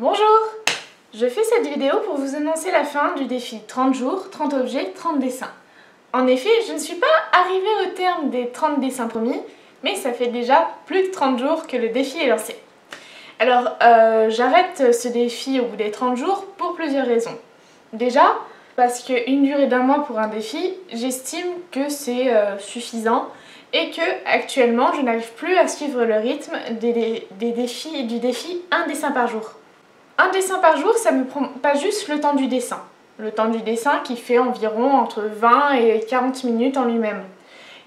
Bonjour! Je fais cette vidéo pour vous annoncer la fin du défi 30 jours, 30 objets, 30 dessins. En effet, je ne suis pas arrivée au terme des 30 dessins promis, mais ça fait déjà plus de 30 jours que le défi est lancé. Alors, j'arrête ce défi au bout des 30 jours pour plusieurs raisons. Déjà, parce qu'une durée d'un mois pour un défi, j'estime que c'est suffisant et que actuellement je n'arrive plus à suivre le rythme du défi un dessin par jour. Un dessin par jour, ça me prend pas juste le temps du dessin. Le temps du dessin qui fait environ entre 20 et 40 minutes en lui-même.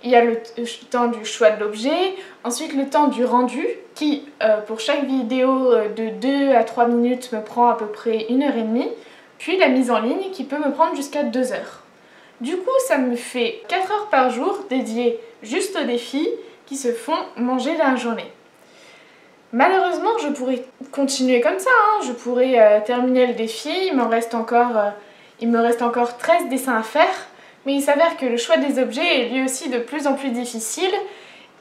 Il y a le temps du choix de l'objet, ensuite le temps du rendu qui, pour chaque vidéo de 2 à 3 minutes, me prend à peu près 1h30, puis la mise en ligne qui peut me prendre jusqu'à 2 heures. Du coup, ça me fait 4 heures par jour dédiées juste aux défis qui se font manger dans la journée. Malheureusement, je pourrais continuer comme ça, je pourrais terminer le défi, il me reste encore 13 dessins à faire, mais il s'avère que le choix des objets est lui aussi de plus en plus difficile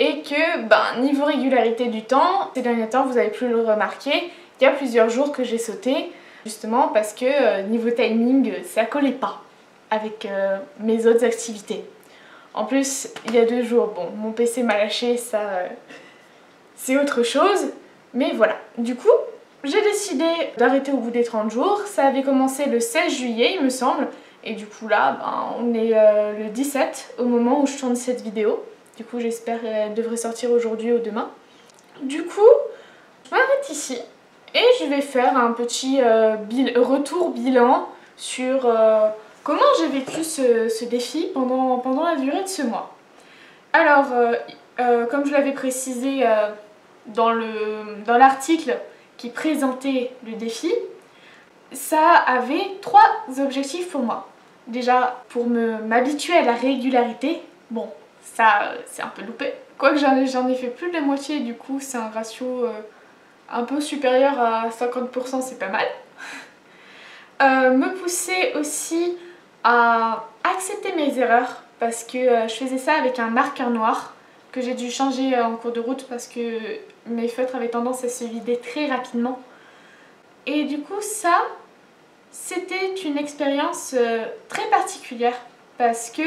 et que, niveau régularité du temps, ces derniers temps, vous avez pu le remarquer, il y a plusieurs jours que j'ai sauté, justement parce que niveau timing, ça collait pas avec mes autres activités. En plus, il y a 2 jours, bon, mon PC m'a lâché, ça... c'est autre chose, mais voilà. Du coup, j'ai décidé d'arrêter au bout des 30 jours. Ça avait commencé le 16 juillet, il me semble. Et du coup, là, on est le 17 au moment où je tourne cette vidéo. Du coup, j'espère qu'elle devrait sortir aujourd'hui ou demain. Du coup, je m'arrête ici. Et je vais faire un petit retour bilan sur comment j'ai vécu ce défi pendant la durée de ce mois. Alors, comme je l'avais précisé dans l'article qui présentait le défi, ça avait 3 objectifs pour moi. Déjà, pour m'habituer à la régularité, bon, ça c'est un peu loupé. Quoique j'en ai fait plus de la moitié, du coup c'est un ratio un peu supérieur à 50%, c'est pas mal. Me pousser aussi à accepter mes erreurs, parce que je faisais ça avec un marqueur noir que j'ai dû changer en cours de route parce que mes feutres avaient tendance à se vider très rapidement. Et du coup ça, c'était une expérience très particulière parce que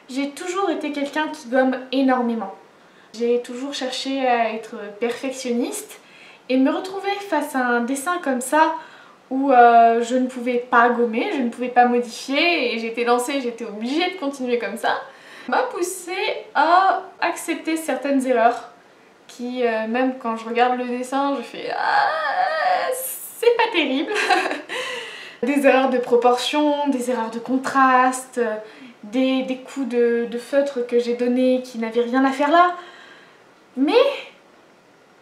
j'ai toujours été quelqu'un qui gomme énormément. J'ai toujours cherché à être perfectionniste et me retrouver face à un dessin comme ça où je ne pouvais pas gommer, je ne pouvais pas modifier et j'étais lancée, j'étais obligée de continuer comme ça, m'a poussée à accepter certaines erreurs qui, même quand je regarde le dessin, je fais « Ah, c'est pas terrible !» Des erreurs de proportion, des erreurs de contraste, des coups de feutre que j'ai donnés qui n'avaient rien à faire là. Mais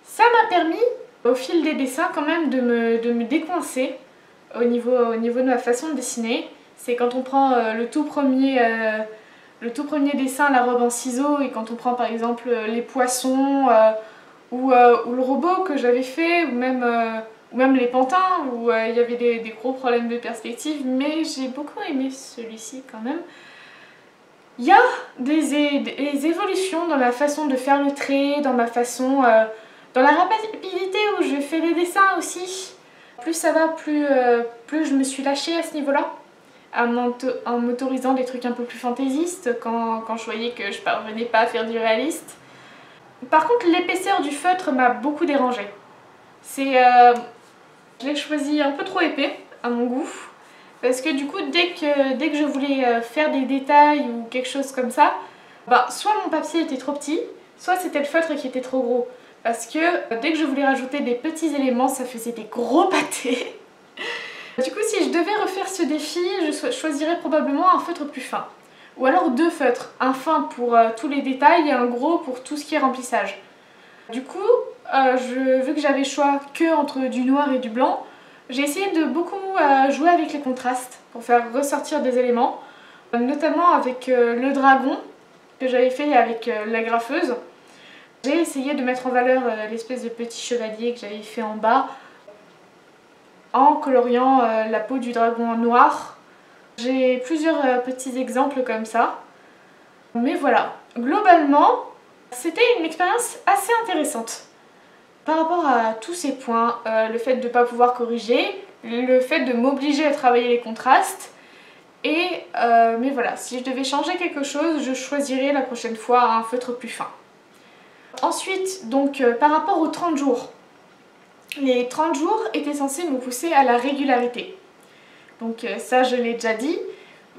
ça m'a permis, au fil des dessins, quand même de me décoincer au niveau de ma façon de dessiner. C'est quand on prend le tout premier dessin, la robe en ciseaux, et quand on prend par exemple les poissons ou le robot que j'avais fait, ou même les pantins, où il y avait des gros problèmes de perspective, mais j'ai beaucoup aimé celui-ci quand même. Il y a des évolutions dans ma façon de faire le trait, dans ma façon... dans la rapidité où je fais les dessins aussi. Plus ça va, plus je me suis lâchée à ce niveau-là, en m'autorisant des trucs un peu plus fantaisistes quand je voyais que je parvenais pas à faire du réaliste. Par contre, l'épaisseur du feutre m'a beaucoup dérangée. Je l'ai choisi un peu trop épais, à mon goût, parce que du coup, dès que je voulais faire des détails ou quelque chose comme ça, soit mon papier était trop petit, soit c'était le feutre qui était trop gros. Parce que dès que je voulais rajouter des petits éléments, ça faisait des gros pâtés. Du coup, si je devais refaire ce défi, je choisirais probablement un feutre plus fin. Ou alors 2 feutres, un fin pour tous les détails et un gros pour tout ce qui est remplissage. Du coup, vu que j'avais le choix que entre du noir et du blanc, j'ai essayé de beaucoup jouer avec les contrastes pour faire ressortir des éléments, notamment avec le dragon que j'avais fait avec la graffeuse. J'ai essayé de mettre en valeur l'espèce de petit chevalier que j'avais fait en bas en coloriant la peau du dragon en noir. J'ai plusieurs petits exemples comme ça. Mais voilà, globalement, c'était une expérience assez intéressante. Par rapport à tous ces points, le fait de ne pas pouvoir corriger, le fait de m'obliger à travailler les contrastes, mais voilà, si je devais changer quelque chose, je choisirais la prochaine fois un feutre plus fin. Ensuite, donc par rapport aux 30 jours, les 30 jours étaient censés me pousser à la régularité. Donc ça je l'ai déjà dit,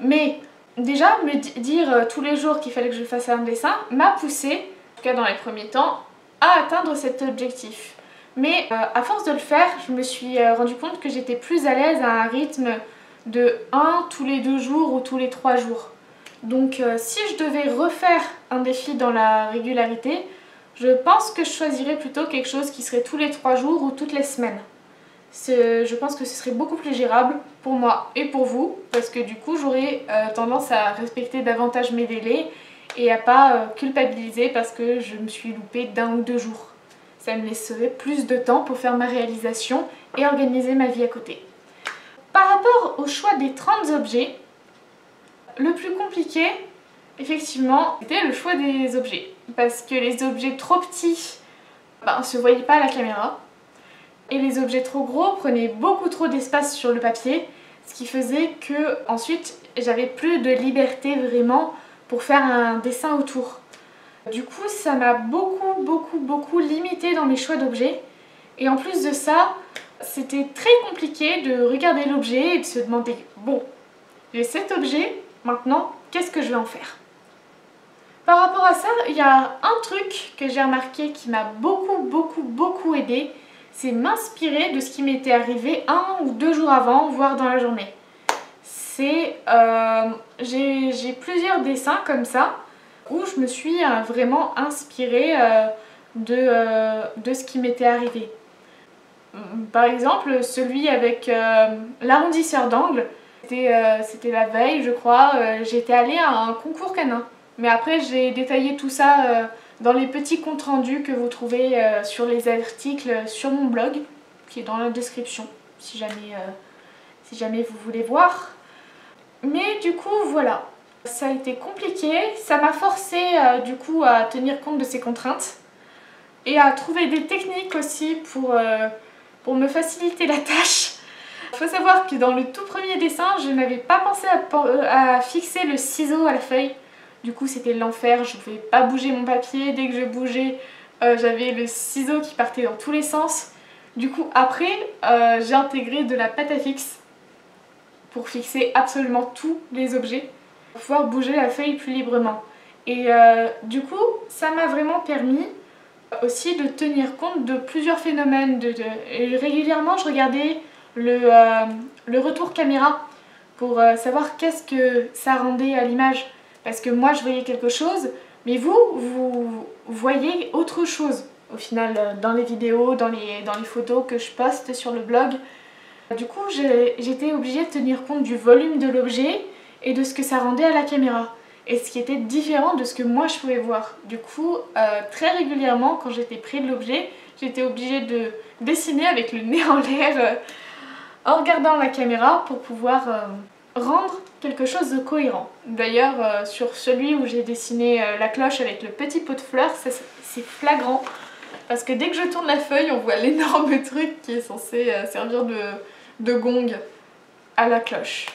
mais déjà me dire tous les jours qu'il fallait que je fasse un dessin m'a poussé, en tout cas dans les premiers temps, à atteindre cet objectif. Mais à force de le faire, je me suis rendu compte que j'étais plus à l'aise à un rythme de 1 tous les 2 jours ou tous les 3 jours. Donc si je devais refaire un défi dans la régularité, je pense que je choisirais plutôt quelque chose qui serait tous les 3 jours ou toutes les semaines. Je pense que ce serait beaucoup plus gérable pour moi et pour vous, parce que du coup j'aurais tendance à respecter davantage mes délais et à pas culpabiliser parce que je me suis loupée d'1 ou 2 jours. Ça me laisserait plus de temps pour faire ma réalisation et organiser ma vie à côté. Par rapport au choix des 30 objets, le plus compliqué, effectivement, c'était le choix des objets. Parce que les objets trop petits ne se voyaient pas à la caméra. Et les objets trop gros prenaient beaucoup trop d'espace sur le papier, ce qui faisait que ensuite j'avais plus de liberté vraiment pour faire un dessin autour. Du coup ça m'a beaucoup limité dans mes choix d'objets, et en plus de ça c'était très compliqué de regarder l'objet et de se demander bon, j'ai cet objet, maintenant qu'est-ce que je vais en faire? Par rapport à ça, il y a un truc que j'ai remarqué qui m'a beaucoup aidé, c'est m'inspirer de ce qui m'était arrivé 1 ou 2 jours avant, voire dans la journée. J'ai plusieurs dessins comme ça, où je me suis vraiment inspirée de ce qui m'était arrivé. Par exemple, celui avec l'arrondisseur d'angle, c'était la veille je crois, j'étais allée à un concours canin. Mais après j'ai détaillé tout ça dans les petits comptes rendus que vous trouvez sur les articles sur mon blog, qui est dans la description, si jamais vous voulez voir. Mais du coup voilà, ça a été compliqué, ça m'a forcé du coup à tenir compte de ces contraintes et à trouver des techniques aussi pour me faciliter la tâche. Il faut savoir que dans le tout premier dessin, je n'avais pas pensé à fixer le ciseau à la feuille. Du coup c'était l'enfer, je ne pouvais pas bouger mon papier, dès que je bougeais j'avais le ciseau qui partait dans tous les sens. Du coup après j'ai intégré de la pâte à fixe pour fixer absolument tous les objets, pour pouvoir bouger la feuille plus librement. Et du coup ça m'a vraiment permis aussi de tenir compte de plusieurs phénomènes. Et régulièrement je regardais le retour caméra pour savoir qu'est-ce que ça rendait à l'image. Parce que moi je voyais quelque chose, mais vous voyez autre chose au final dans les vidéos, dans les photos que je poste sur le blog. Du coup j'étais obligée de tenir compte du volume de l'objet et de ce que ça rendait à la caméra. Et ce qui était différent de ce que moi je pouvais voir. Du coup très régulièrement quand j'étais près de l'objet, j'étais obligée de dessiner avec le nez en l'air en regardant la caméra pour pouvoir rendre quelque chose de cohérent. D'ailleurs sur celui où j'ai dessiné la cloche avec le petit pot de fleurs, c'est flagrant parce que dès que je tourne la feuille on voit l'énorme truc qui est censé servir de gong à la cloche.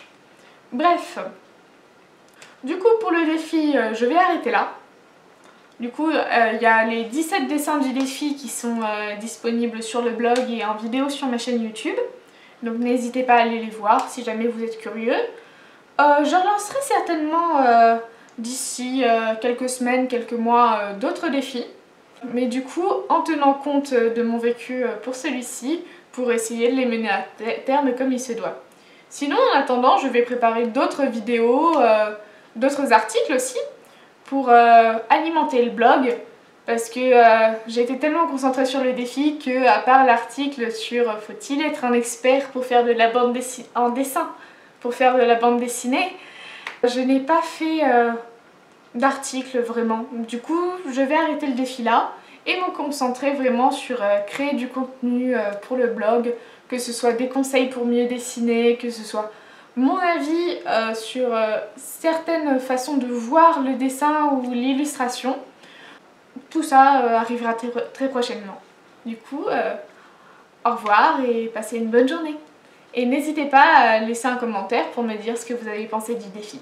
Bref, du coup pour le défi je vais arrêter là. Du coup il y a les 17 dessins du défi qui sont disponibles sur le blog et en vidéo sur ma chaîne YouTube. Donc n'hésitez pas à aller les voir si jamais vous êtes curieux. Je relancerai certainement d'ici quelques semaines, quelques mois d'autres défis. Mais du coup, en tenant compte de mon vécu pour celui-ci, pour essayer de les mener à terme comme il se doit. Sinon, en attendant, je vais préparer d'autres vidéos, d'autres articles aussi, pour alimenter le blog. Parce que j'ai été tellement concentrée sur le défi que, à part l'article sur faut-il être un expert pour faire de la bande dessinée en dessin, pour faire de la bande dessinée, je n'ai pas fait d'article vraiment. Du coup, je vais arrêter le défi là et me concentrer vraiment sur créer du contenu pour le blog, que ce soit des conseils pour mieux dessiner, que ce soit mon avis sur certaines façons de voir le dessin ou l'illustration. Tout ça arrivera très prochainement. Du coup, au revoir et passez une bonne journée. Et n'hésitez pas à laisser un commentaire pour me dire ce que vous avez pensé du défi.